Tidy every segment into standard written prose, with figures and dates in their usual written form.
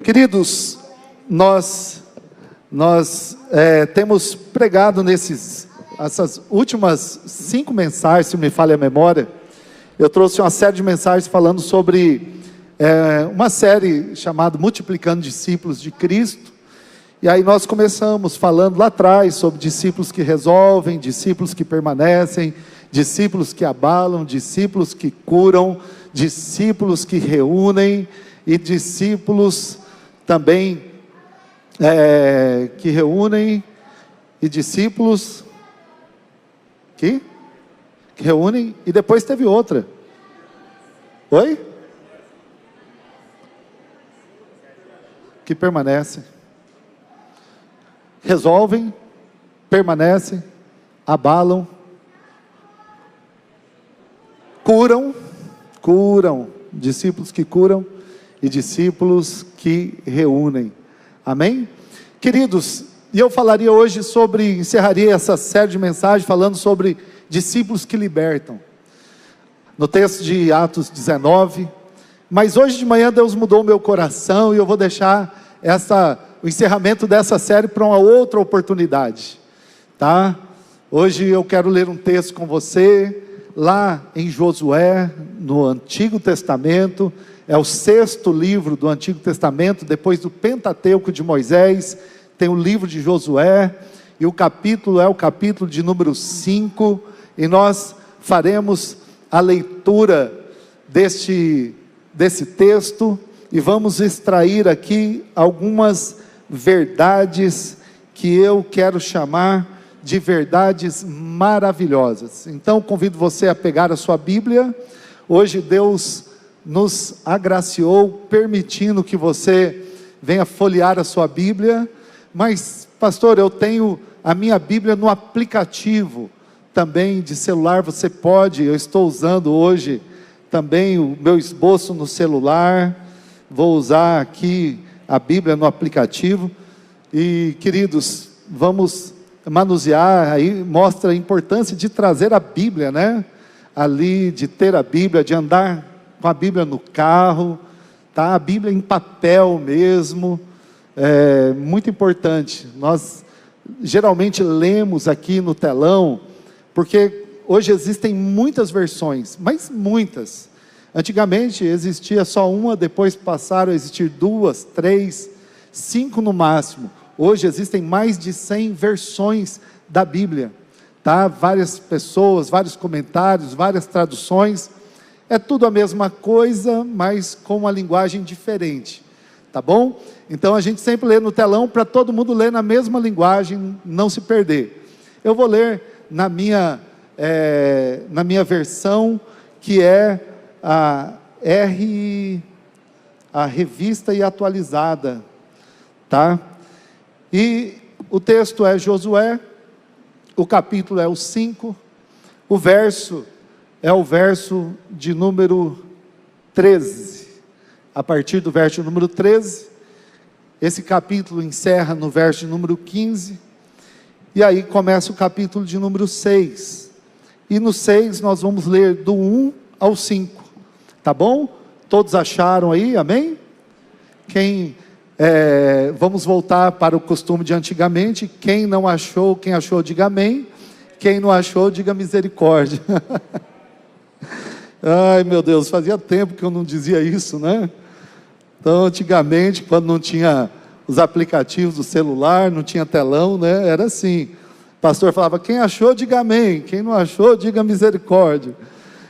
Queridos, nós temos pregado essas últimas 5 mensagens, se me falha a memória. Eu trouxe uma série de mensagens falando sobre uma série chamada Multiplicando Discípulos de Cristo. E aí nós começamos falando lá atrás sobre discípulos que resolvem, discípulos que permanecem, discípulos que abalam, discípulos que curam, discípulos que reúnem e discípulos também que reúnem e discípulos que reúnem, e depois teve outra. Oi? Que permanecem. Resolvem, permanecem, abalam, curam, discípulos que curam e discípulos que reúnem. Amém? Queridos, e eu falaria hoje encerraria essa série de mensagens falando sobre discípulos que libertam, no texto de Atos 19, mas hoje de manhã Deus mudou o meu coração e eu vou deixar o encerramento dessa série para uma outra oportunidade, tá? Hoje eu quero ler um texto com você, lá em Josué, no Antigo Testamento, é o 6º livro do Antigo Testamento, depois do Pentateuco de Moisés, tem o livro de Josué, e o capítulo é o capítulo de número 5, e nós faremos a leitura desse texto, e vamos extrair aqui algumas verdades que eu quero chamar de verdades maravilhosas. Então convido você a pegar a sua Bíblia. Hoje Deus nos agraciou, permitindo que você venha folhear a sua Bíblia. Mas pastor, eu tenho a minha Bíblia no aplicativo também de celular. Você pode, eu estou usando hoje também o meu esboço no celular, vou usar aqui a Bíblia no aplicativo. E queridos, vamos manusear, aí mostra a importância de trazer a Bíblia, né? Ali, de ter a Bíblia, de andar com a Bíblia no carro, tá? A Bíblia em papel mesmo, é muito importante. Nós geralmente lemos aqui no telão, porque hoje existem muitas versões, mas muitas. Antigamente existia só uma, depois passaram a existir 2, 3, 5 no máximo. Hoje existem mais de 100 versões da Bíblia, tá? Várias pessoas, vários comentários, várias traduções, é tudo a mesma coisa, mas com uma linguagem diferente, tá bom? Então a gente sempre lê no telão, para todo mundo ler na mesma linguagem, não se perder. Eu vou ler na minha versão, que é a Revista e Atualizada, tá? E o texto é Josué, o capítulo é o 5, o verso é o verso de número 13, a partir do verso número 13, esse capítulo encerra no verso de número 15, e aí começa o capítulo de número 6, e no 6 nós vamos ler do 1 ao 5, tá bom? Todos acharam aí, amém? Vamos voltar para o costume de antigamente. Quem não achou, quem achou diga amém, quem não achou diga misericórdia. Ai meu Deus, fazia tempo que eu não dizia isso, né? Então antigamente, quando não tinha os aplicativos do celular, não tinha telão, né? Era assim, o pastor falava, quem achou diga amém, quem não achou diga misericórdia.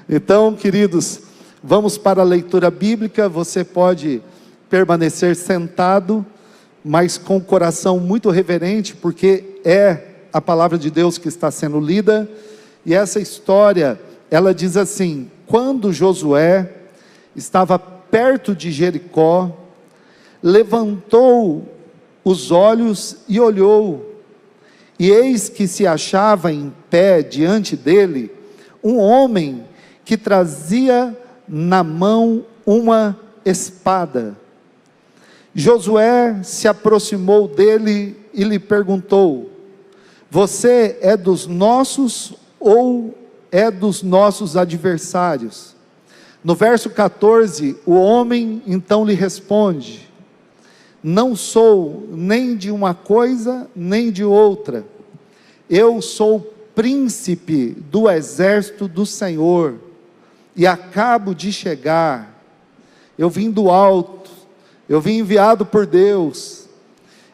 Então queridos, vamos para a leitura bíblica. Você pode permanecer sentado, mas com o coração muito reverente, porque é a palavra de Deus que está sendo lida. E essa história, ela diz assim: quando Josué estava perto de Jericó, levantou os olhos e olhou, e eis que se achava em pé diante dele um homem que trazia na mão uma espada. Josué se aproximou dele e lhe perguntou: você é dos nossos ou é dos nossos adversários? No verso 14, o homem então lhe responde: não sou nem de uma coisa, nem de outra. Eu sou príncipe do exército do Senhor, e acabo de chegar. Eu vim do alto, eu vim enviado por Deus.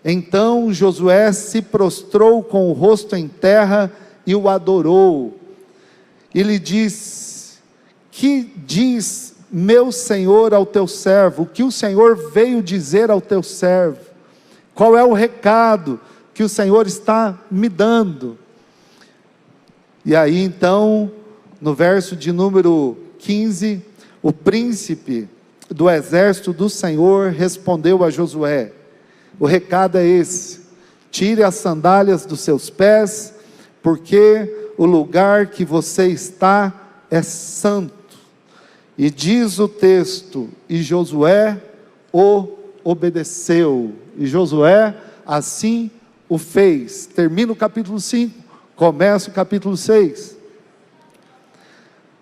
Então Josué se prostrou com o rosto em terra e o adorou. E lhe disse: que diz meu senhor ao teu servo? O que o Senhor veio dizer ao teu servo? Qual é o recado que o Senhor está me dando? E aí então, no verso de número 15, o príncipe do exército do Senhor respondeu a Josué: o recado é esse: tire as sandálias dos seus pés, porque o lugar que você está é santo. E diz o texto: e Josué o obedeceu. E Josué assim o fez. Termina o capítulo 5, começa o capítulo 6.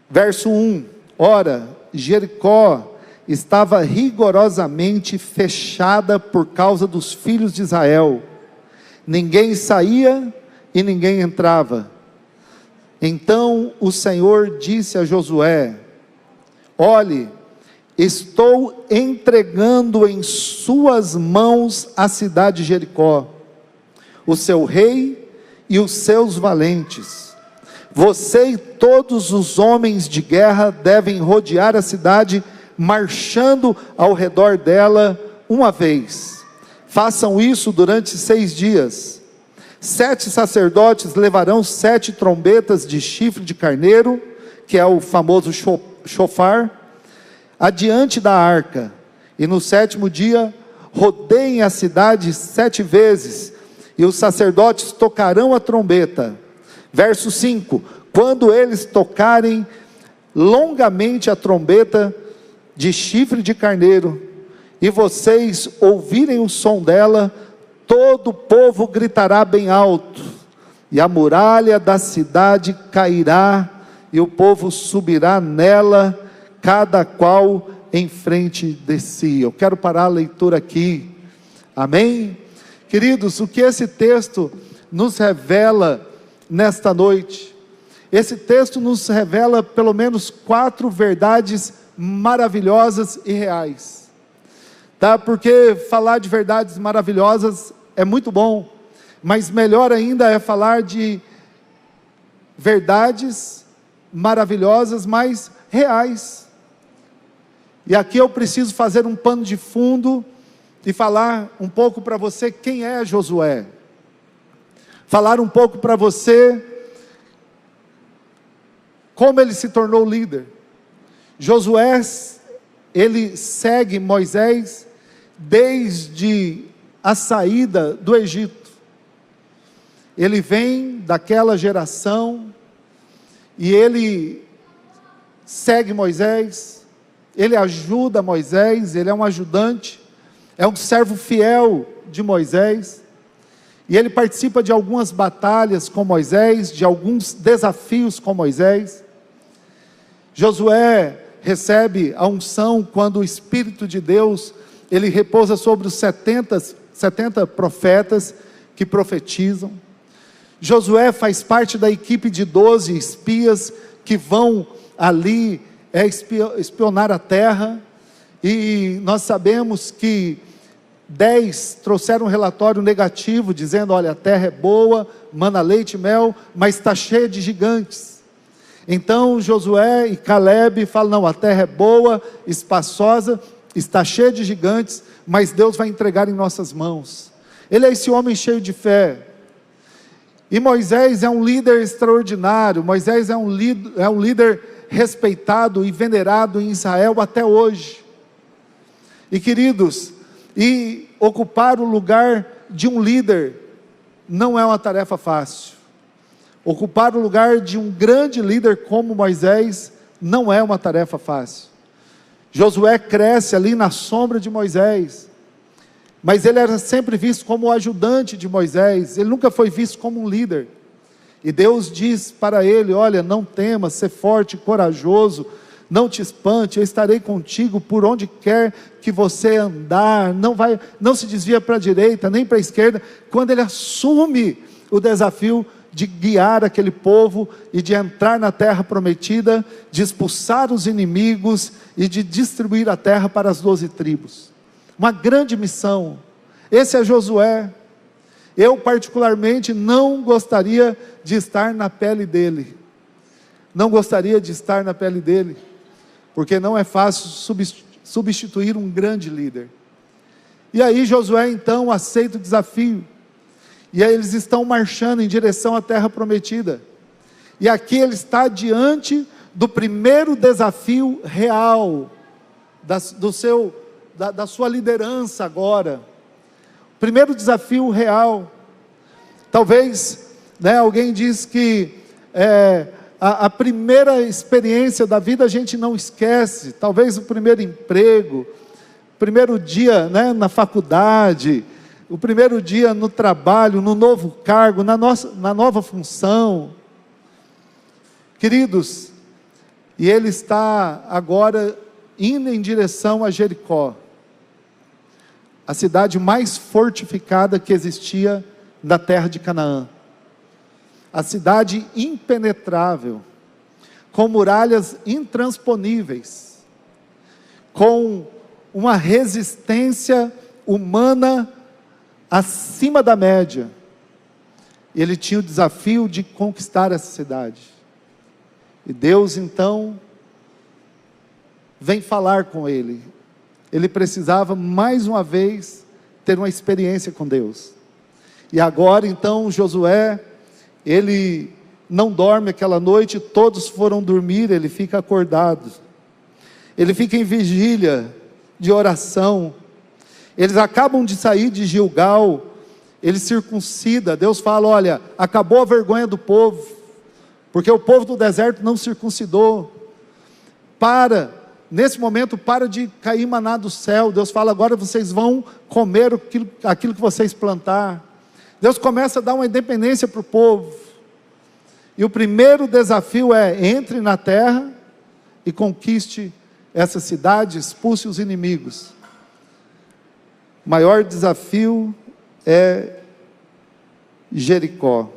Verso 1: ora, Jericó estava rigorosamente fechada por causa dos filhos de Israel. Ninguém saía e ninguém entrava. Então o Senhor disse a Josué: olhe, estou entregando em suas mãos a cidade de Jericó, o seu rei e os seus valentes. Você e todos os homens de guerra devem rodear a cidade, marchando ao redor dela uma vez. Façam isso durante 6 dias. 7 sacerdotes levarão 7 trombetas de chifre de carneiro, que é o famoso chofar, adiante da arca. E no 7º dia, rodeiem a cidade 7 vezes, e os sacerdotes tocarão a trombeta. Verso 5: quando eles tocarem longamente a trombeta de chifre de carneiro, e vocês ouvirem o som dela, todo o povo gritará bem alto, e a muralha da cidade cairá, e o povo subirá nela, cada qual em frente de si. Eu quero parar a leitura aqui. Amém? Queridos, o que esse texto nos revela nesta noite? Esse texto nos revela pelo menos 4 verdades maravilhosas e reais, tá? Porque falar de verdades maravilhosas é muito bom, mas melhor ainda é falar de verdades maravilhosas, mas reais. E aqui eu preciso fazer um pano de fundo e falar um pouco para você quem é Josué, falar um pouco para você como ele se tornou líder. Josué, ele segue Moisés desde a saída do Egito. Ele vem daquela geração e ele segue Moisés, ele ajuda Moisés, ele é um ajudante, é um servo fiel de Moisés, e ele participa de algumas batalhas com Moisés, de alguns desafios com Moisés. Josué recebe a unção quando o Espírito de Deus, ele repousa sobre os 70 profetas que profetizam. Josué faz parte da equipe de 12 espias que vão ali espionar a terra, e nós sabemos que 10 trouxeram um relatório negativo, dizendo: olha, a terra é boa, mana leite e mel, mas está cheia de gigantes. Então Josué e Caleb falam: não, a terra é boa, espaçosa, está cheia de gigantes, mas Deus vai entregar em nossas mãos. Ele é esse homem cheio de fé. E Moisés é um líder extraordinário. Moisés é um líder respeitado e venerado em Israel até hoje. E queridos, ocupar o lugar de um líder não é uma tarefa fácil. Ocupar o lugar de um grande líder como Moisés não é uma tarefa fácil. Josué cresce ali na sombra de Moisés, mas ele era sempre visto como o ajudante de Moisés, ele nunca foi visto como um líder. E Deus diz para ele: olha, não temas, ser forte e corajoso, não te espante, eu estarei contigo por onde quer que você andar, não se desvia para a direita, nem para a esquerda. Quando ele assume o desafio de guiar aquele povo, e de entrar na terra prometida, de expulsar os inimigos, e de distribuir a terra para as 12 tribos, uma grande missão. Esse é Josué. Eu particularmente não gostaria de estar na pele dele, porque não é fácil substituir um grande líder. E aí Josué então aceita o desafio, e aí eles estão marchando em direção à terra prometida, e aqui ele está diante do primeiro desafio real, da sua liderança agora, primeiro desafio real. Talvez, alguém diz que a primeira experiência da vida a gente não esquece, talvez o primeiro emprego, o primeiro dia na faculdade, o primeiro dia no trabalho, no novo cargo, na nova função. Queridos, e ele está agora indo em direção a Jericó, a cidade mais fortificada que existia na terra de Canaã, a cidade impenetrável, com muralhas intransponíveis, com uma resistência humana acima da média. Ele tinha o desafio de conquistar essa cidade, e Deus então vem falar com ele. Ele precisava mais uma vez ter uma experiência com Deus, e agora então Josué, ele não dorme aquela noite, todos foram dormir, ele fica acordado, ele fica em vigília de oração. Eles acabam de sair de Gilgal, ele circuncida. Deus fala: olha, acabou a vergonha do povo, porque o povo do deserto não circuncidou. Nesse momento, para de cair maná do céu. Deus fala: agora vocês vão comer aquilo que vocês plantar. Deus começa a dar uma independência para o povo, e o primeiro desafio é: entre na terra e conquiste essa cidade, expulse os inimigos. O maior desafio é Jericó.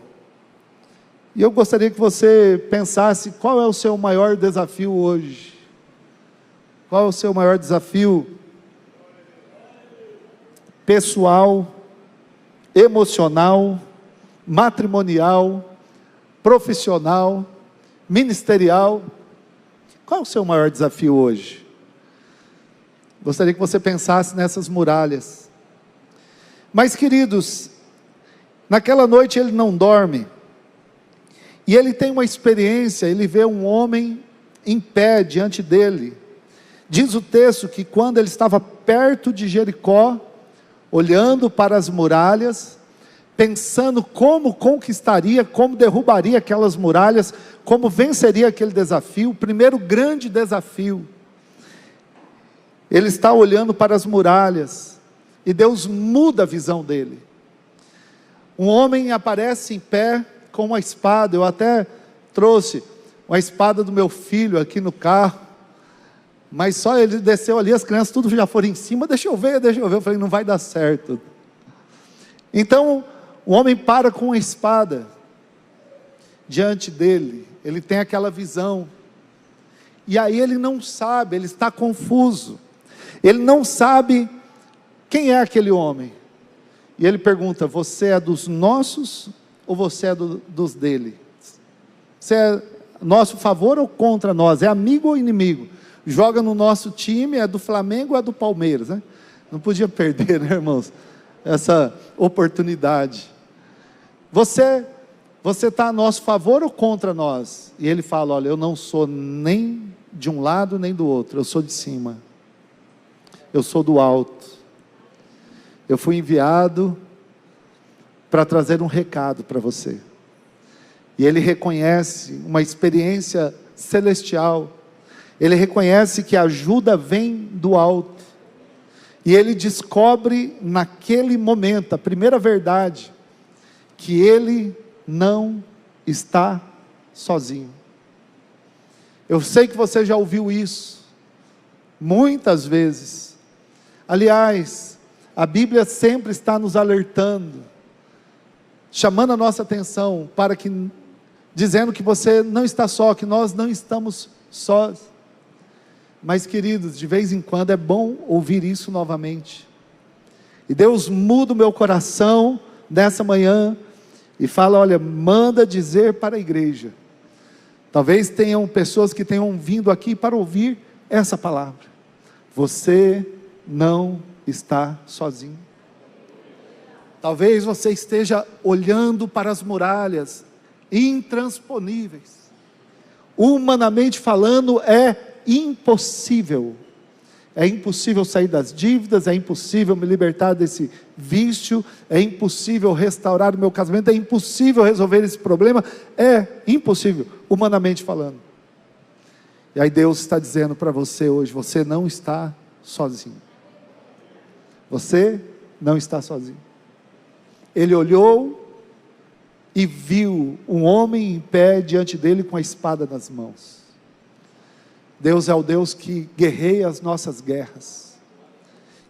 E eu gostaria que você pensasse: qual é o seu maior desafio hoje? Qual é o seu maior desafio pessoal, emocional, matrimonial, profissional, ministerial? Qual é o seu maior desafio hoje? Gostaria que você pensasse nessas muralhas. Mas, queridos, naquela noite ele não dorme, e ele tem uma experiência. Ele vê um homem em pé diante dele. Diz o texto que quando ele estava perto de Jericó, olhando para as muralhas, pensando como conquistaria, como derrubaria aquelas muralhas, como venceria aquele desafio, o primeiro grande desafio. Ele está olhando para as muralhas, e Deus muda a visão dele. Um homem aparece em pé com uma espada. Eu até trouxe uma espada do meu filho aqui no carro, mas só ele desceu ali, as crianças tudo já foram em cima. Deixa eu ver, eu falei: não vai dar certo. Então o homem para com a espada diante dele, ele tem aquela visão, e aí ele não sabe, ele está confuso, ele não sabe quem é aquele homem, e ele pergunta: você é dos nossos ou você é dos dele? Você é nosso favor ou contra nós? É amigo ou inimigo? Joga no nosso time, é do Flamengo ou é do Palmeiras, né? Não podia perder, né, irmãos, essa oportunidade. Você está a nosso favor ou contra nós? E ele fala: olha, eu não sou nem de um lado nem do outro, eu sou de cima, eu sou do alto, eu fui enviado para trazer um recado para você. E ele reconhece uma experiência celestial, ele reconhece que a ajuda vem do alto, e ele descobre naquele momento, a primeira verdade, que ele não está sozinho. Eu sei que você já ouviu isso muitas vezes. Aliás, a Bíblia sempre está nos alertando, chamando a nossa atenção para que, dizendo que você não está só, que nós não estamos sós. Mas, queridos, de vez em quando é bom ouvir isso novamente. E Deus muda o meu coração nessa manhã e fala: olha, manda dizer para a igreja. Talvez tenham pessoas que tenham vindo aqui para ouvir essa palavra. Você não está sozinho. Talvez você esteja olhando para as muralhas intransponíveis. Humanamente falando, é impossível. É impossível sair das dívidas, é impossível me libertar desse vício, é impossível restaurar o meu casamento, é impossível resolver esse problema, é impossível, humanamente falando. E aí Deus está dizendo para você hoje: você não está sozinho. Você não está sozinho. Ele olhou e viu um homem em pé diante dele com a espada nas mãos. Deus é o Deus que guerreia as nossas guerras,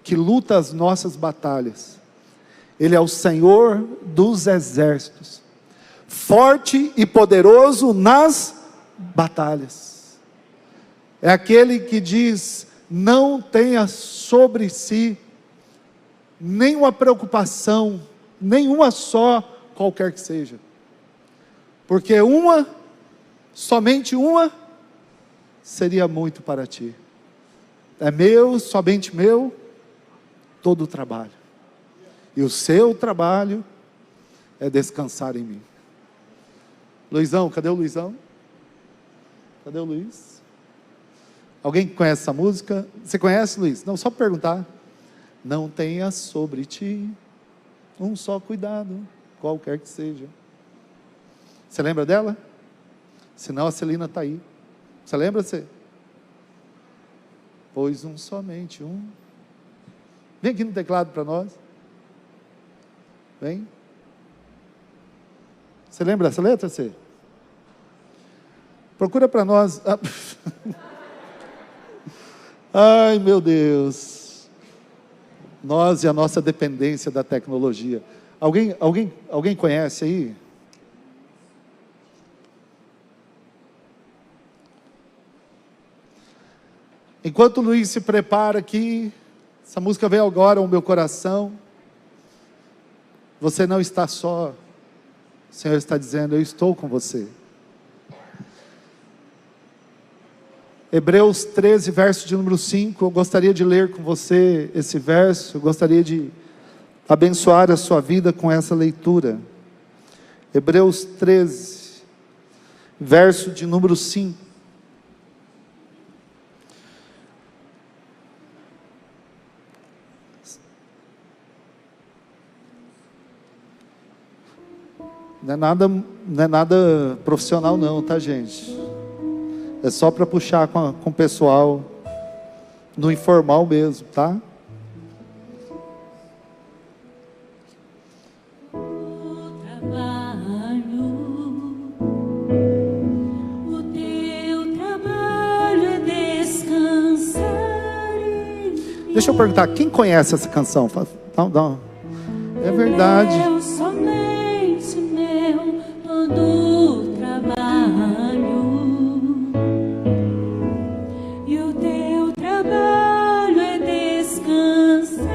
que luta as nossas batalhas. Ele é o Senhor dos exércitos, forte e poderoso nas batalhas. É aquele que diz: não tenha sobre si nenhuma preocupação, nenhuma só, qualquer que seja, porque somente uma, seria muito para ti. É meu, somente meu, todo o trabalho. E o seu trabalho é descansar em mim. Luizão, cadê o Luizão? Cadê o Luiz? Alguém conhece essa música? Você conhece, Luiz? Não, só para perguntar. Não tenha sobre ti um só cuidado, qualquer que seja. Você lembra dela? Senão a Celina está aí. Você lembra, você? Pois somente um. Vem aqui no teclado para nós. Vem. Você lembra essa letra, você? Procura para nós. Ai, meu Deus. Nós e a nossa dependência da tecnologia. Alguém conhece aí? Enquanto o Luiz se prepara aqui, essa música veio agora ao meu coração. Você não está só. O Senhor está dizendo: eu estou com você. Hebreus 13, verso de número 5. Eu gostaria de ler com você esse verso. Eu gostaria de abençoar a sua vida com essa leitura. Hebreus 13, verso de número 5. Não é nada profissional não, tá, gente? É só para puxar com o pessoal no informal mesmo, tá? O teu trabalho é descansar. Deixa eu perguntar, quem conhece essa canção? É verdade. Do trabalho, e o teu trabalho é descansar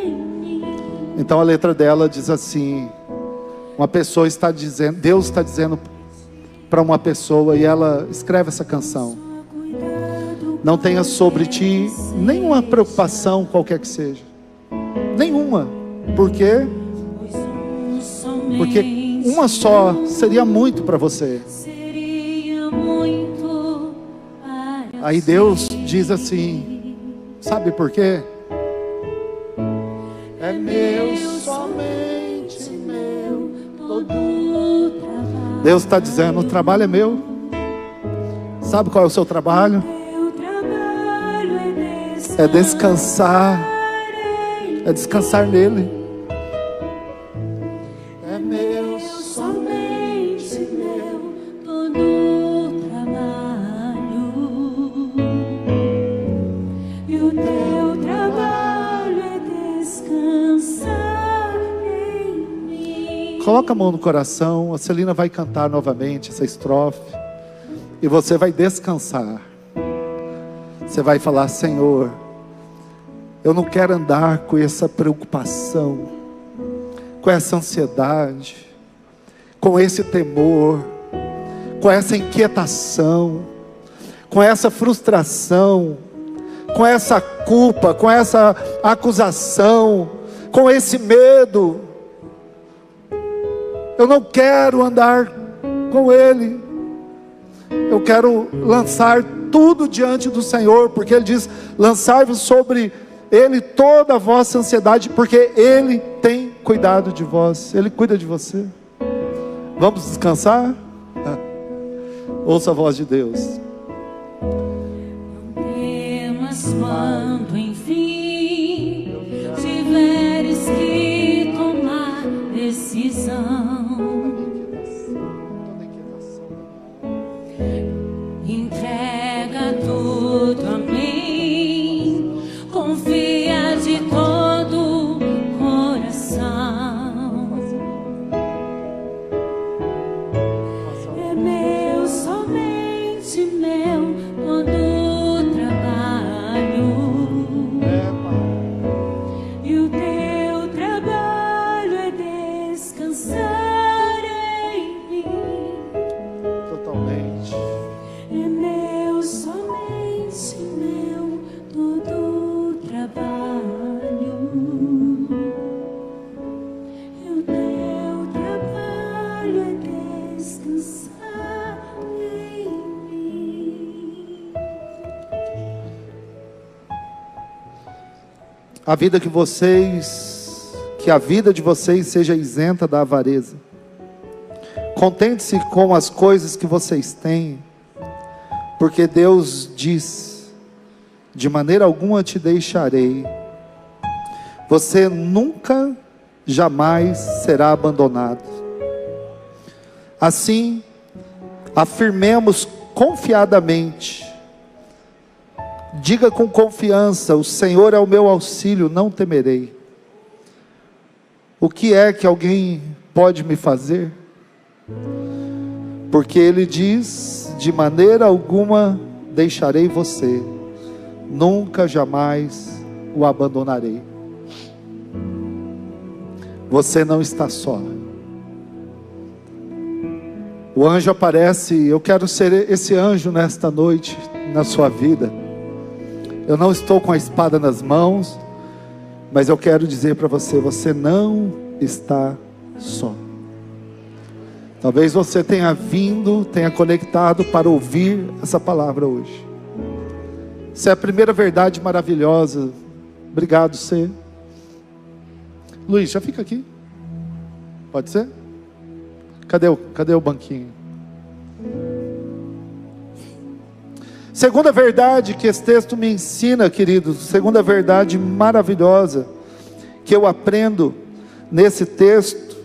em mim. Então a letra dela diz assim: uma pessoa está dizendo, Deus está dizendo para uma pessoa, e ela escreve essa canção: não tenha sobre ti nenhuma preocupação, qualquer que seja, nenhuma. Por quê? Porque uma só seria muito para você. Aí Deus diz assim: sabe por quê? É meu, somente meu, todo trabalho. Deus está dizendo: o trabalho é meu. Sabe qual é o seu trabalho? É descansar. É descansar nele. É meu, somente meu, todo trabalho. Coloca a mão no coração. A Celina vai cantar novamente essa estrofe. E você vai descansar. Você vai falar: Senhor, eu não quero andar com essa preocupação, com essa ansiedade, com esse temor, com essa inquietação, com essa frustração, com essa culpa, com essa acusação, com esse medo. Eu não quero andar com ele. Eu quero lançar tudo diante do Senhor, porque Ele diz: lançai-vos sobre Ele toda a vossa ansiedade, porque Ele tem cuidado de vós. Ele cuida de você. Vamos descansar? Ouça a voz de Deus. Não temas quando enfim tiveres que tomar decisão. Entrega tudo a mim, confia de todo o coração. É meu, somente meu, todo o trabalho. E o teu trabalho é descansar em mim. Totalmente. É meu, somente meu, todo o trabalho. E o teu trabalho é descansar em mim. A vida de vocês seja isenta da avareza. Contente-se com as coisas que vocês têm, porque Deus diz: de maneira alguma te deixarei. Você nunca, jamais será abandonado. Assim, afirmemos confiadamente. Diga com confiança: o Senhor é o meu auxílio, não temerei. O que é que alguém pode me fazer? Porque Ele diz: de maneira alguma deixarei você, nunca, jamais o abandonarei. Você não está só. O anjo aparece. Eu quero ser esse anjo nesta noite, na sua vida. Eu não estou com a espada nas mãos, mas eu quero dizer para você: você não está só. Talvez você tenha vindo, tenha conectado para ouvir essa palavra hoje. Essa é a primeira verdade maravilhosa. Obrigado, Cê. Luiz, já fica aqui. Pode ser? Cadê o banquinho? Segunda verdade que esse texto me ensina, queridos, segunda verdade maravilhosa que eu aprendo nesse texto,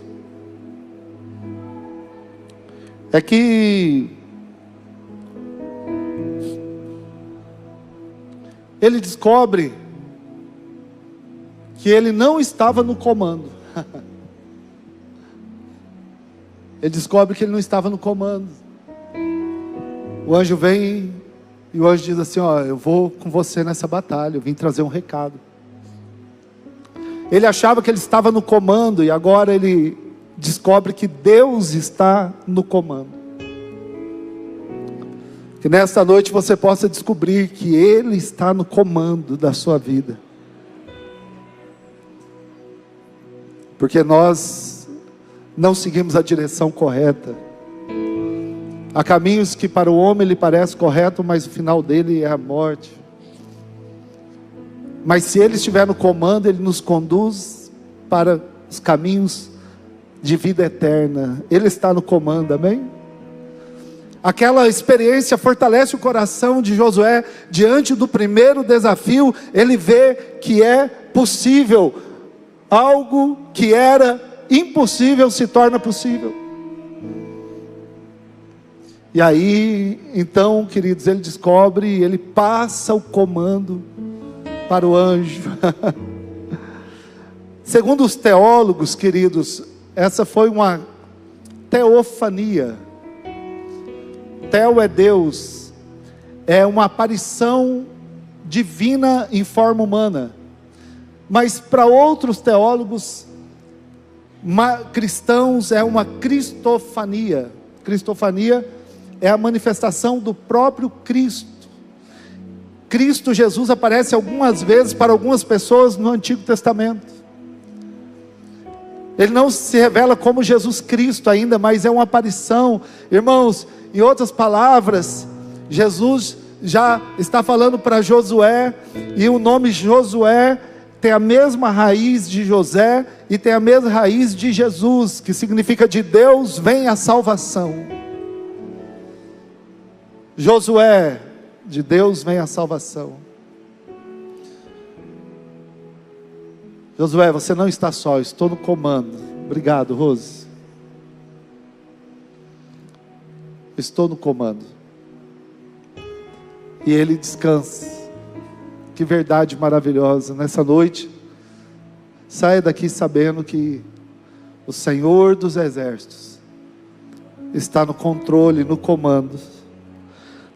é que ele descobre que ele não estava no comando. Ele descobre que ele não estava no comando. O anjo vem e o anjo diz assim: ó, eu vou com você nessa batalha, eu vim trazer um recado. Ele achava que ele estava no comando, e agora ele descobre que Deus está no comando. Que nesta noite você possa descobrir que Ele está no comando da sua vida. Porque nós não seguimos a direção correta. Há caminhos que para o homem lhe parece correto, mas o final dele é a morte. Mas se Ele estiver no comando, Ele nos conduz para os caminhos de vida eterna. Ele está no comando, amém? Aquela experiência fortalece o coração de Josué. Diante do primeiro desafio, ele vê que é possível. Algo que era impossível se torna possível. E aí, então, queridos, ele descobre, ele passa o comando para o anjo. Segundo os teólogos, queridos, essa foi uma teofania. Teo é Deus, é uma aparição divina em forma humana. Mas para outros teólogos cristãos é uma cristofania. Cristofania é a manifestação do próprio Cristo. Cristo Jesus aparece algumas vezes para algumas pessoas no Antigo Testamento. Ele não se revela como Jesus Cristo ainda, mas é uma aparição. Irmãos, em outras palavras, Jesus já está falando para Josué, e o nome Josué tem a mesma raiz de José e tem a mesma raiz de Jesus, que significa de Deus vem a salvação. Josué, de Deus vem a salvação. Josué, você não está só, estou no comando. Obrigado, Rose. Estou no comando. E ele descansa. Que verdade maravilhosa. Nessa noite, saia daqui sabendo que o Senhor dos Exércitos está no controle, no comando.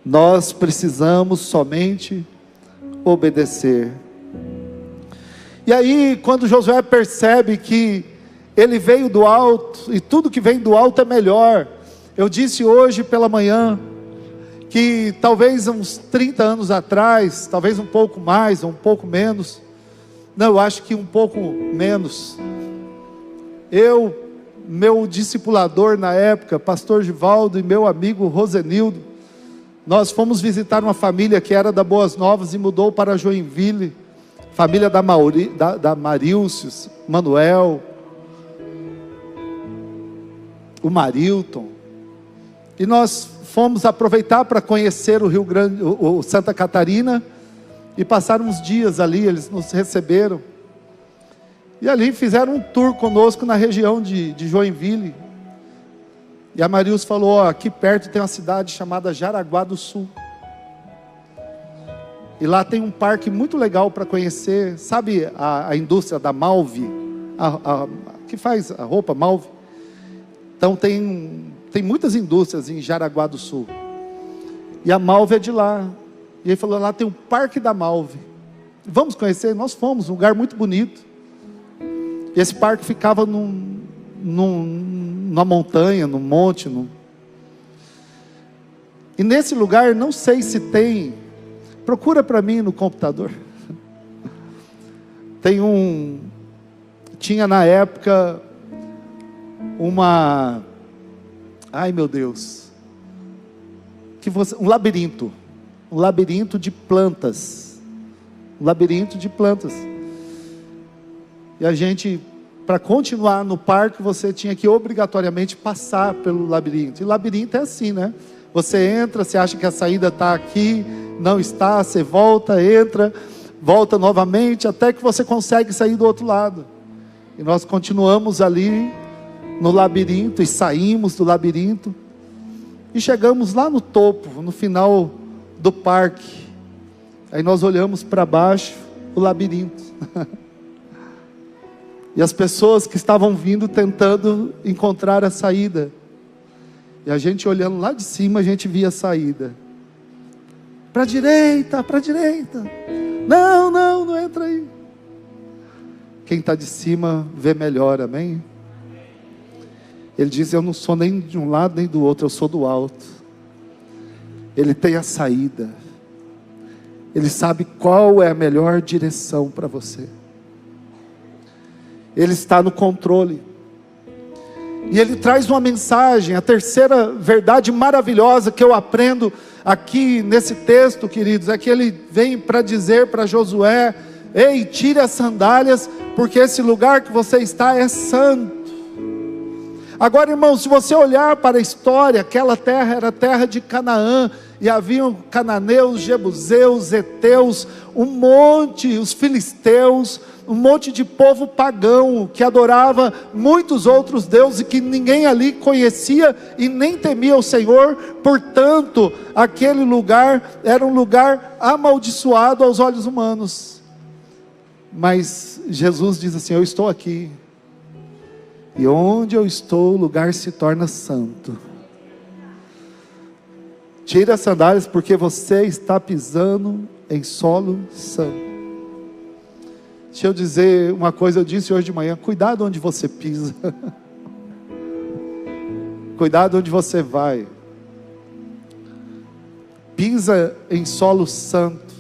Nós precisamos somente obedecer. E aí, quando Josué percebe que ele veio do alto, e tudo que vem do alto é melhor. Eu disse hoje pela manhã, que talvez uns 30 anos atrás, talvez um pouco mais, ou um pouco menos, não, eu acho que um pouco menos, meu discipulador na época, pastor Givaldo, e meu amigo Rosenildo, nós fomos visitar uma família que era da Boas Novas e mudou para Joinville, família da Marilcius, Manuel, o Marilton, e nós fomos aproveitar para conhecer o Rio Grande, o Santa Catarina, e passaram uns dias ali, eles nos receberam, e ali fizeram um tour conosco na região de Joinville, e a Marilson falou, ó, aqui perto tem uma cidade chamada Jaraguá do Sul, e lá tem um parque muito legal para conhecer, sabe a indústria da Malve, que faz a roupa Malve, então tem muitas indústrias em Jaraguá do Sul, e a Malve é de lá, e ele falou, lá tem o Parque da Malve, vamos conhecer? Nós fomos, um lugar muito bonito, e esse parque ficava numa montanha, num monte, e nesse lugar, não sei se tem, procura para mim no computador, tinha na época, ai meu Deus, um labirinto de plantas, e a gente, para continuar no parque, você tinha que obrigatoriamente passar pelo labirinto, e labirinto é assim, né, você entra, você acha que a saída está aqui, não está, você volta, entra, volta novamente, até que você consegue sair do outro lado, e nós continuamos ali, no labirinto, e saímos do labirinto, e chegamos lá no topo, no final do parque, aí nós olhamos para baixo, o labirinto, e as pessoas que estavam vindo, tentando encontrar a saída, e a gente olhando lá de cima, a gente via a saída, para a direita, não entra aí, quem está de cima, vê melhor, amém? Ele diz, eu não sou nem de um lado nem do outro, eu sou do alto. Ele tem a saída. Ele sabe qual é a melhor direção para você. Ele está no controle. E ele traz uma mensagem, a terceira verdade maravilhosa que eu aprendo aqui nesse texto, queridos, é que ele vem para dizer para Josué, ei, tire as sandálias, porque esse lugar que você está é santo. Agora, irmãos, se você olhar para a história, aquela terra era a terra de Canaã, e haviam cananeus, jebuseus, heteus, os filisteus, um monte de povo pagão, que adorava muitos outros deuses, e que ninguém ali conhecia, e nem temia o Senhor, portanto, aquele lugar, era um lugar amaldiçoado aos olhos humanos, mas Jesus diz assim, eu estou aqui, E onde eu estou, o lugar se torna santo. Tire as sandálias, porque você está pisando em solo santo. Deixa eu dizer uma coisa, eu disse hoje de manhã: cuidado onde você pisa. Cuidado onde você vai. Pisa em solo santo.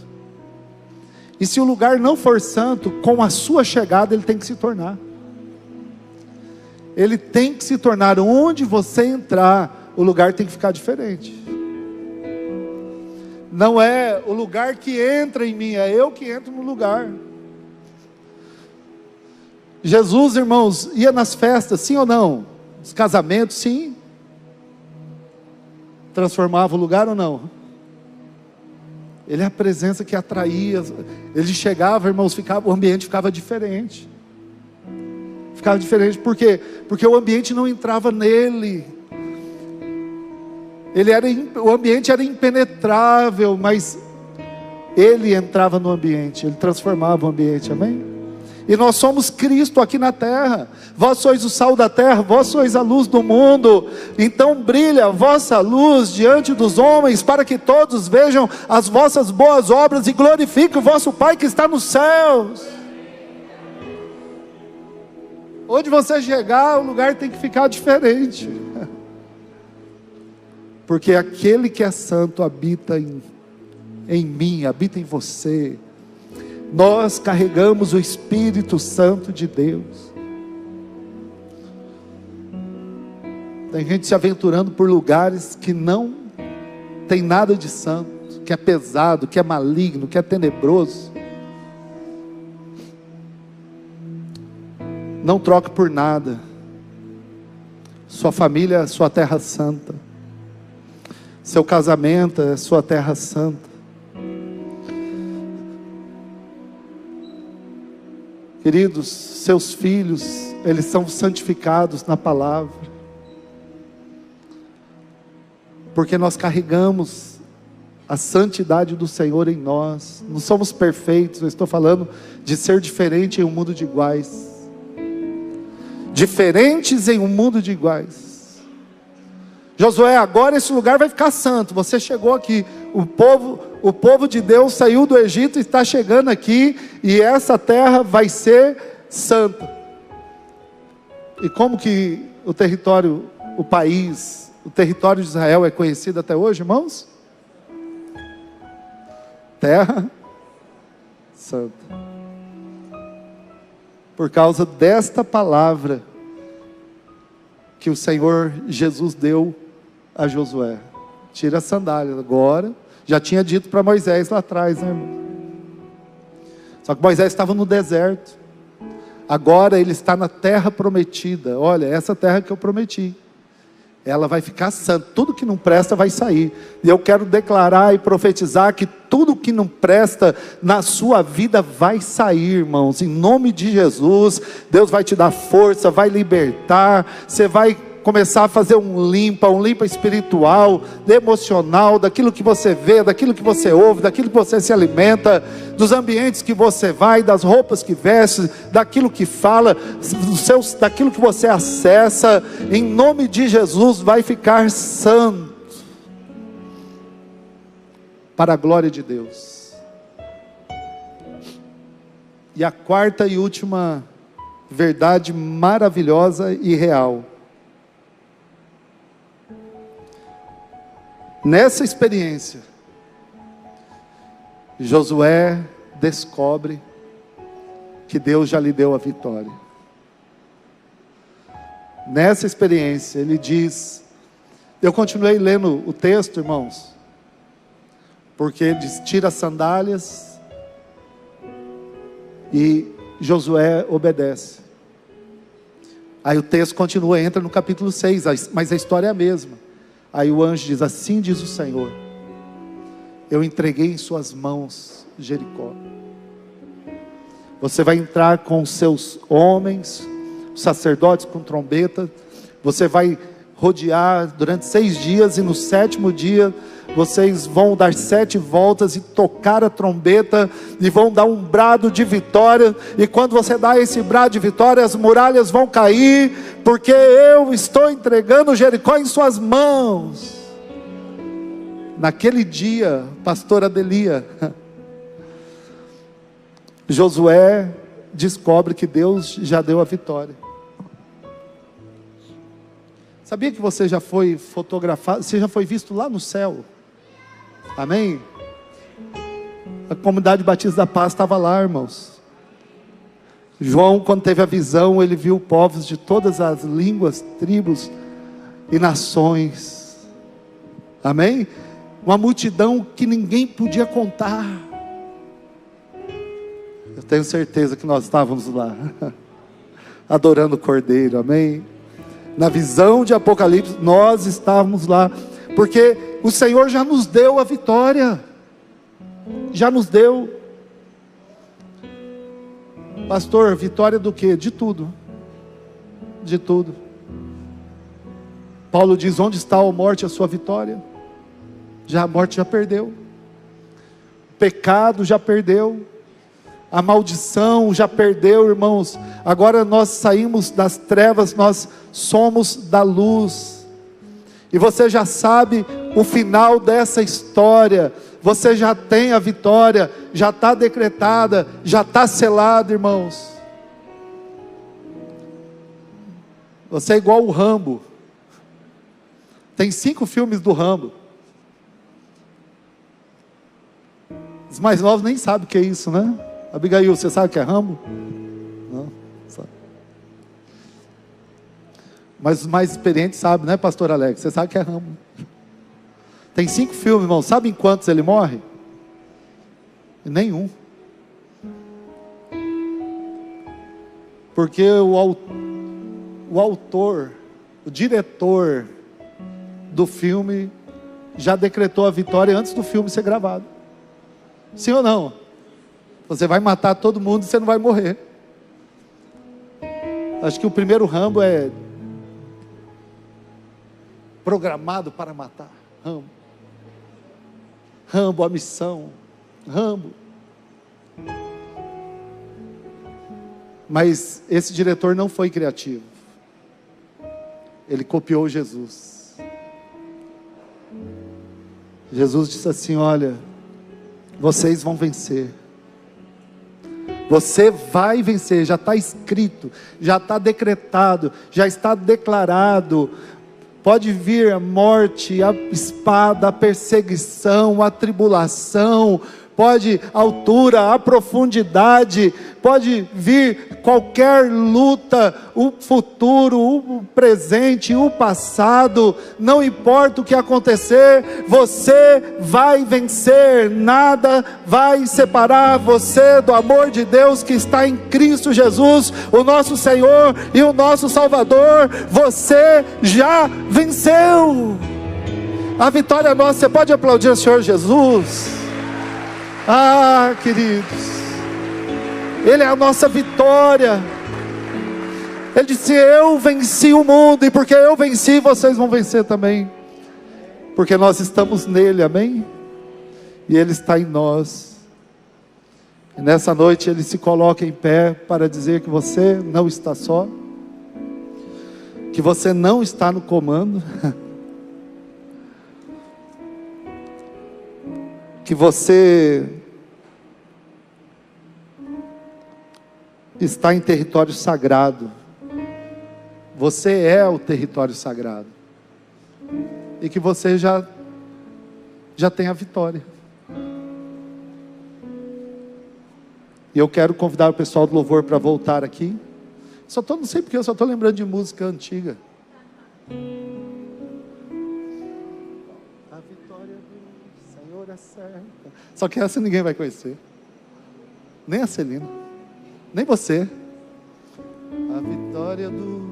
E se o lugar não for santo, com a sua chegada ele tem que se tornar. Ele tem que se tornar. Onde você entrar, o lugar tem que ficar diferente. Não é o lugar que entra em mim, é eu que entro no lugar. Jesus, irmãos, ia nas festas, sim ou não? Os casamentos, sim. Transformava o lugar ou não? Ele é a presença que atraía. Ele chegava, irmãos, o ambiente ficava diferente. Ficava diferente, por quê? Porque o ambiente não entrava nele. O ambiente era impenetrável, mas ele entrava no ambiente, ele transformava o ambiente, amém? E nós somos Cristo aqui na terra. Vós sois o sal da terra, vós sois a luz do mundo. Então brilha a vossa luz diante dos homens, para que todos vejam as vossas boas obras e glorifiquem o vosso Pai que está nos céus. Onde você chegar, o lugar tem que ficar diferente. Porque aquele que é santo habita em mim, habita em você. Nós carregamos o Espírito Santo de Deus. Tem gente se aventurando por lugares que não tem nada de santo, que é pesado, que é maligno, que é tenebroso. Não troque por nada. Sua família é sua terra santa. Seu casamento é sua terra santa. Queridos, seus filhos, eles são santificados na palavra. Porque nós carregamos a santidade do Senhor em nós. Não somos perfeitos, eu estou falando de ser diferente em um mundo de iguais. Diferentes em um mundo de iguais. Josué, agora esse lugar vai ficar santo. Você chegou aqui, o povo de Deus saiu do Egito e está chegando aqui, e essa terra vai ser santa. E como que o território de Israel é conhecido até hoje, irmãos? Terra santa. Por causa desta palavra que o Senhor Jesus deu a Josué. Tira as sandálias agora. Já tinha dito para Moisés lá atrás, né, irmão? Só que Moisés estava no deserto. Agora ele está na terra prometida. Olha, essa terra que eu prometi, ela vai ficar santa. Tudo que não presta vai sair. E eu quero declarar e profetizar que tudo que não presta na sua vida vai sair, irmãos. Em nome de Jesus, Deus vai te dar força, vai libertar. Você vai começar a fazer um limpa espiritual, emocional, daquilo que você vê, daquilo que você ouve, daquilo que você se alimenta, dos ambientes que você vai, das roupas que veste, daquilo que fala, daquilo que você acessa. Em nome de Jesus, vai ficar santo, para a glória de Deus. E a quarta e última verdade maravilhosa e real. Nessa experiência, Josué descobre que Deus já lhe deu a vitória. Nessa experiência, ele diz, eu continuei lendo o texto, irmãos, porque ele diz, tira as sandálias, e Josué obedece. Aí o texto continua, entra no capítulo 6, mas a história é a mesma. Aí o anjo diz, assim diz o Senhor, eu entreguei em suas mãos Jericó. Você vai entrar com os seus homens, os sacerdotes com trombeta, você vai rodear durante 6 dias, e no 7º dia vocês vão dar 7 voltas e tocar a trombeta, e vão dar um brado de vitória, e quando você dá esse brado de vitória, as muralhas vão cair, porque eu estou entregando Jericó em suas mãos. Naquele dia, pastor Adelia, Josué descobre que Deus já deu a vitória. Sabia que você já foi fotografado, você já foi visto lá no céu? Amém? A comunidade Batista da Paz estava lá, irmãos. João, quando teve a visão, ele viu povos de todas as línguas, tribos e nações. Amém? Uma multidão que ninguém podia contar. Eu tenho certeza que nós estávamos lá, adorando o Cordeiro, amém? Na visão de Apocalipse, nós estávamos lá, porque o Senhor já nos deu a vitória, já nos deu. Pastor, vitória do quê? De tudo, de tudo. Paulo diz: onde está, ó morte, a sua vitória? A morte já perdeu, o pecado já perdeu, a maldição já perdeu, irmãos. Agora nós saímos das trevas, nós somos da luz. E você já sabe o final dessa história. Você já tem a vitória, já está decretada, já está selada, irmãos. Você é igual o Rambo. Tem 5 filmes do Rambo. Os mais novos nem sabem o que é isso, né? Abigail, você sabe o que é Rambo? Não, sabe. Mas os mais experientes sabem, né, pastor Alex? Você sabe o que é Rambo. Tem 5 filmes, irmão. Sabe em quantos ele morre? Nenhum. Porque o autor, o diretor do filme já decretou a vitória antes do filme ser gravado. Sim ou não? Você vai matar todo mundo e você não vai morrer. Acho que o primeiro Rambo é programado para matar. Rambo, a missão. Rambo. Mas esse diretor não foi criativo. Ele copiou Jesus. Jesus disse assim: olha, vocês vão vencer. Você vai vencer, já está escrito, já está decretado, já está declarado. Pode vir a morte, a espada, a perseguição, a tribulação, pode a altura, a profundidade, pode vir qualquer luta, o futuro, o presente, o passado, não importa o que acontecer, você vai vencer, nada vai separar você do amor de Deus que está em Cristo Jesus, o nosso Senhor e o nosso Salvador. Você já venceu, a vitória é nossa. Você pode aplaudir o Senhor Jesus? Ah, queridos, Ele é a nossa vitória. Ele disse: eu venci o mundo, e porque eu venci, vocês vão vencer também, porque nós estamos nele, amém? E Ele está em nós. E nessa noite Ele se coloca em pé para dizer que você não está só, que você não está no comando, que você está em território sagrado. Você é o território sagrado, e que você já tem a vitória. E eu quero convidar o pessoal do louvor para voltar aqui. Não sei porque eu só estou lembrando de música antiga. A vitória do Senhor é certa. Só que essa ninguém vai conhecer, nem a Celina, nem você. A vitória do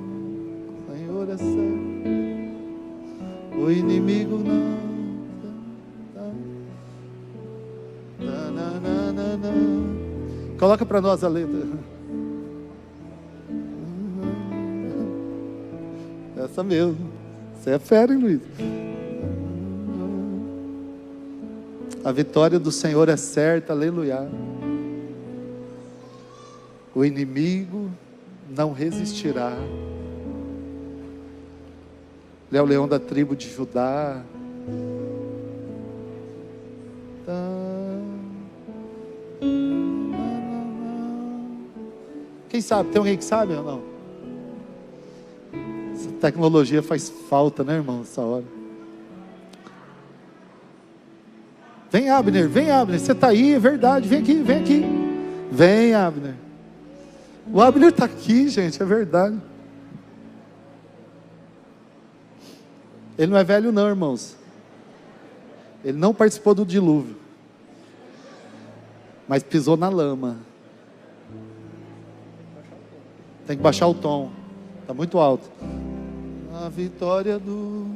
Senhor é certa, o inimigo não. Coloca para nós a letra. Essa mesmo. Você é fera, hein, Luiz? A vitória do Senhor é certa, aleluia. O inimigo não resistirá. Ele é o leão da tribo de Judá. Quem sabe? Tem alguém que sabe ou não? Essa tecnologia faz falta, né, irmão, essa hora. Vem, Abner, você está aí, é verdade, vem aqui. Vem, Abner. O Abner está aqui, gente, é verdade. Ele não é velho não, irmãos. Ele não participou do dilúvio, mas pisou na lama. Tem que baixar o tom, está muito alto. A vitória do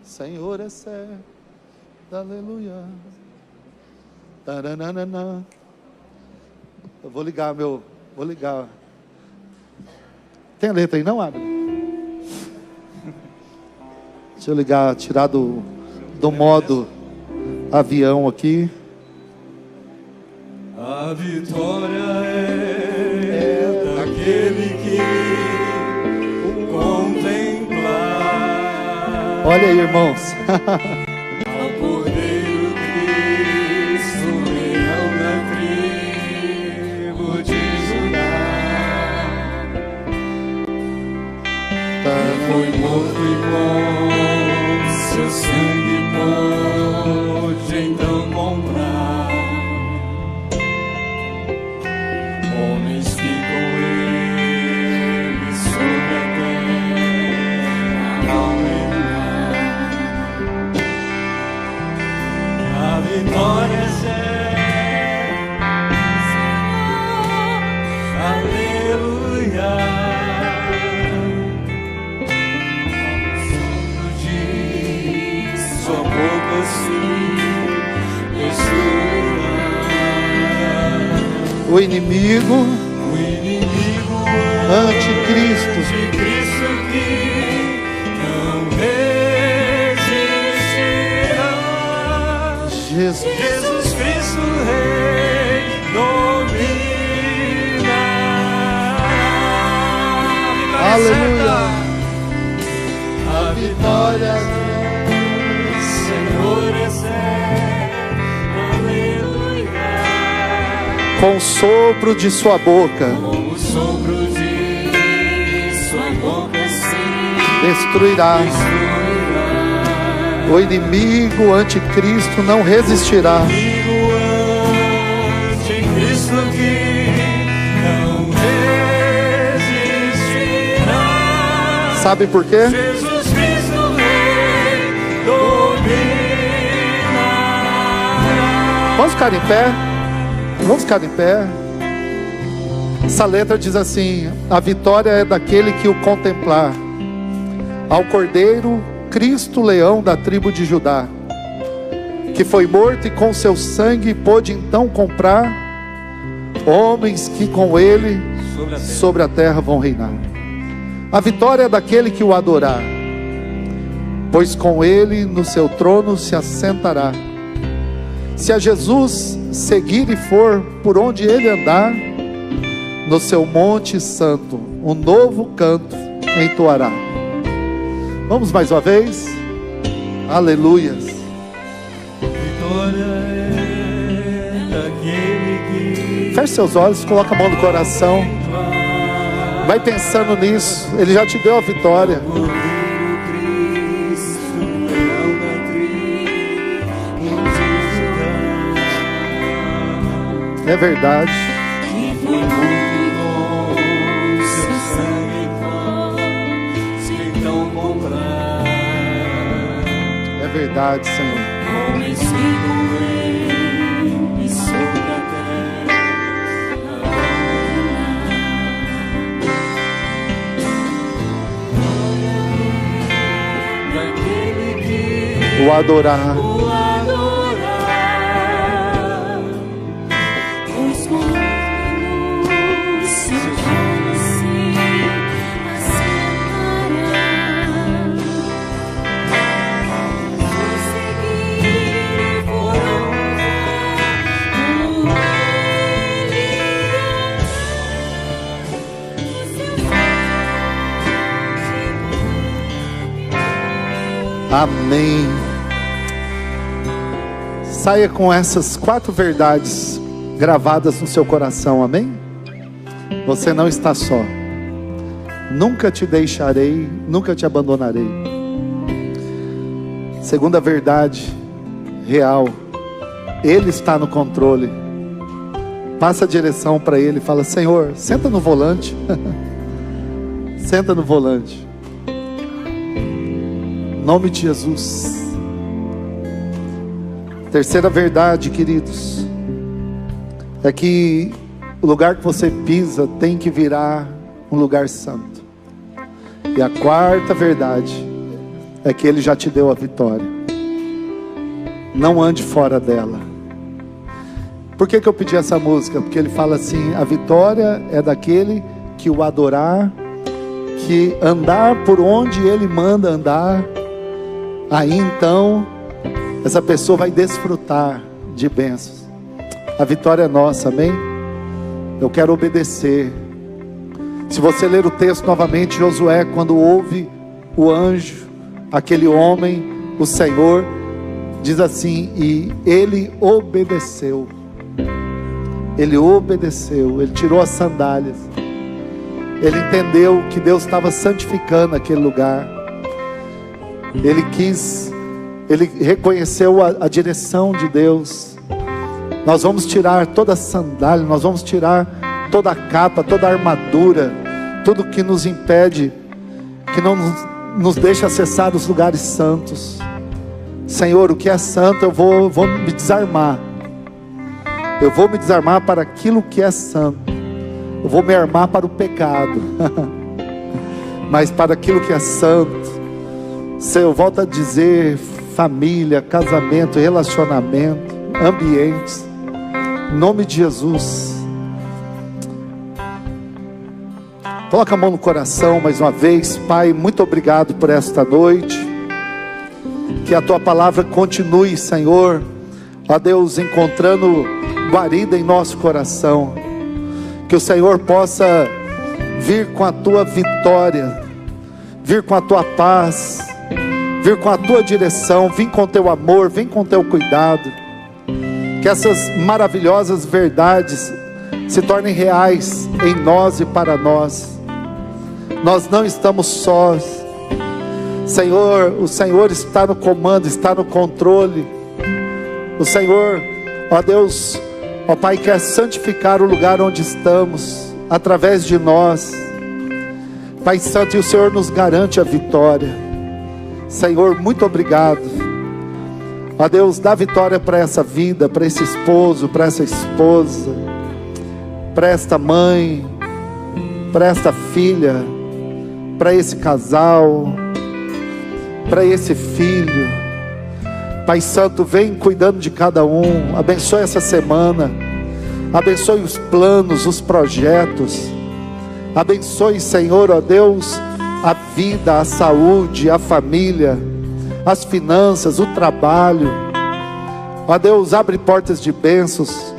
Senhor é certa, aleluia. Taranana. Eu vou ligar. Tem a letra aí não, Abner? Deixa eu ligar, tirar do modo avião aqui. A vitória é daquele que o contemplar. Olha aí, irmãos. Ao Cordeiro Cristo, leão da tribo de Judá, foi morto e com seu sangue pôde então comprar homens que com ele sobre a terra vão reinar. A vitória é certa, aleluia. Sua boca se destruirá. O inimigo anticristo Que não resistirá. Jesus Cristo Rei domina. Aleluia. A vitória Senhor é certo, aleluia. Com o sopro de sua boca Com o sopro de sua boca se destruirá. O inimigo anticristo não resistirá. O anticristo que não resistirá. Sabe por quê? Jesus Cristo Rei domina. Vamos ficar em pé? Vamos ficar em pé. Essa letra diz assim: a vitória é daquele que o contemplar. Ao Cordeiro, Cristo, leão da tribo de Judá, que foi morto e com seu sangue pôde então comprar homens que com ele sobre a terra vão reinar. A vitória é daquele que o adorar, pois com ele no seu trono se assentará. Se a Jesus seguir e for por onde ele andar, no seu monte santo um novo canto entoará. Vamos mais uma vez. Aleluias. Vitória é daquele que Feche seus olhos, coloca a mão no coração. Vai pensando nisso. Ele já te deu a vitória. É verdade. É verdade, Senhor. O adorar. Amém. Saia com essas 4 verdades gravadas no seu coração, amém? Você não está só. Nunca te deixarei, nunca te abandonarei. Segunda verdade real: Ele está no controle. Passa a direção para Ele e fala: Senhor, senta no volante. Senta no volante. Em nome de Jesus. Terceira verdade, queridos, é que o lugar que você pisa tem que virar um lugar santo. E a quarta verdade é que Ele já te deu a vitória. Não ande fora dela. Por que eu pedi essa música? Porque ele fala assim: a vitória é daquele que o adorar, que andar por onde Ele manda andar. Aí então essa pessoa vai desfrutar de bênçãos. A vitória é nossa, amém? Eu quero obedecer. Se você ler o texto novamente, Josué, quando ouve o anjo, aquele homem, o Senhor, diz assim: e ele obedeceu. Ele obedeceu, ele tirou as sandálias. Ele entendeu que Deus estava santificando aquele lugar. Ele reconheceu a direção de Deus. Nós vamos tirar toda a sandália, nós vamos tirar toda a capa, toda a armadura, tudo que nos impede, que não nos deixa acessar os lugares santos. Senhor, o que é santo eu vou me desarmar. Eu vou me desarmar para aquilo que é santo. Eu vou me armar para o pecado. Mas para aquilo que é santo, eu volto a dizer, família, casamento, relacionamento, ambientes, em nome de Jesus. Coloca a mão no coração mais uma vez. Pai, muito obrigado por esta noite. Que a Tua palavra continue, Senhor, ó Deus, encontrando guarida em nosso coração. Que o Senhor possa vir com a Tua vitória, vir com a Tua paz, vir com a Tua direção, vir com o Teu amor, vir com o Teu cuidado. Que essas maravilhosas verdades se tornem reais em nós e para nós. Nós não estamos sós. Senhor, o Senhor está no comando, está no controle. O Senhor, ó Deus, ó Pai, quer santificar o lugar onde estamos, através de nós. Pai Santo, e o Senhor nos garante a vitória. Senhor, muito obrigado. Ó Deus, dá vitória para essa vida, para esse esposo, para essa esposa, para esta mãe, para esta filha, para esse casal, para esse filho. Pai Santo, vem cuidando de cada um. Abençoe essa semana. Abençoe os planos, os projetos. Abençoe, Senhor, ó Deus, a vida, a saúde, a família, as finanças, o trabalho. Ó Deus, abre portas de bênçãos.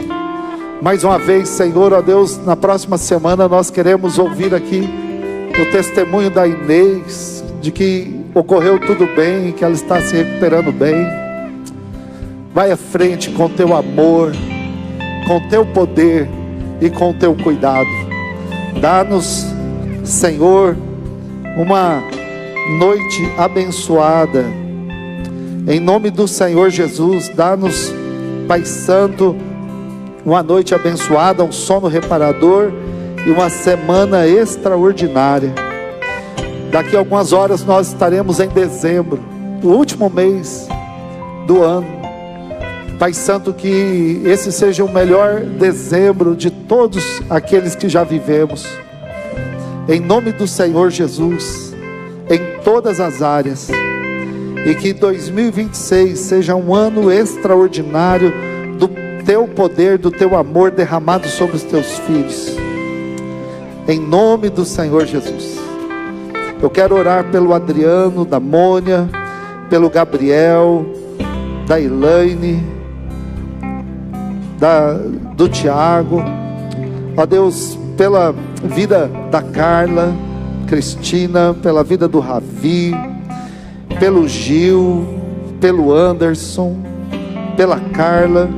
Mais uma vez, Senhor, ó Deus, na próxima semana nós queremos ouvir aqui o testemunho da Inês, de que ocorreu tudo bem, que ela está se recuperando bem. Vai à frente com Teu amor, com Teu poder e com Teu cuidado. Dá-nos, Senhor, uma noite abençoada. Em nome do Senhor Jesus, dá-nos, Pai Santo, uma noite abençoada, um sono reparador e uma semana extraordinária. Daqui a algumas horas nós estaremos em dezembro, o último mês do ano. Pai Santo, que esse seja o melhor dezembro de todos aqueles que já vivemos. Em nome do Senhor Jesus, em todas as áreas. E que 2026 seja um ano extraordinário do Teu poder, do Teu amor derramado sobre os Teus filhos. Em nome do Senhor Jesus. Eu quero orar pelo Adriano, da Mônia, pelo Gabriel, da Elaine, do Tiago, ó Deus, pela vida da Carla, Cristina, pela vida do Ravi, pelo Gil, pelo Anderson, pela Carla,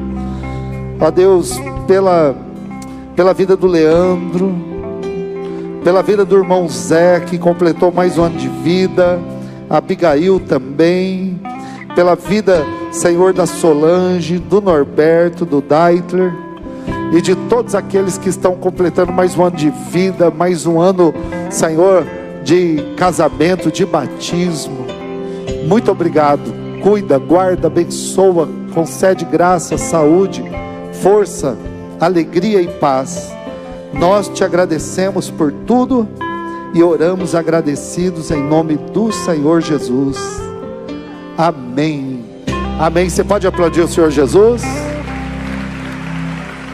ó Deus, pela vida do Leandro, pela vida do irmão Zé, que completou mais um ano de vida, a Abigail também, pela vida, Senhor, da Solange, do Norberto, do Deitler, e de todos aqueles que estão completando mais um ano de vida, mais um ano, Senhor, de casamento, de batismo. Muito obrigado. Cuida, guarda, abençoa, concede graça, saúde, força, alegria e paz. Nós te agradecemos por tudo e oramos agradecidos em nome do Senhor Jesus. Amém. Amém. Você pode aplaudir o Senhor Jesus?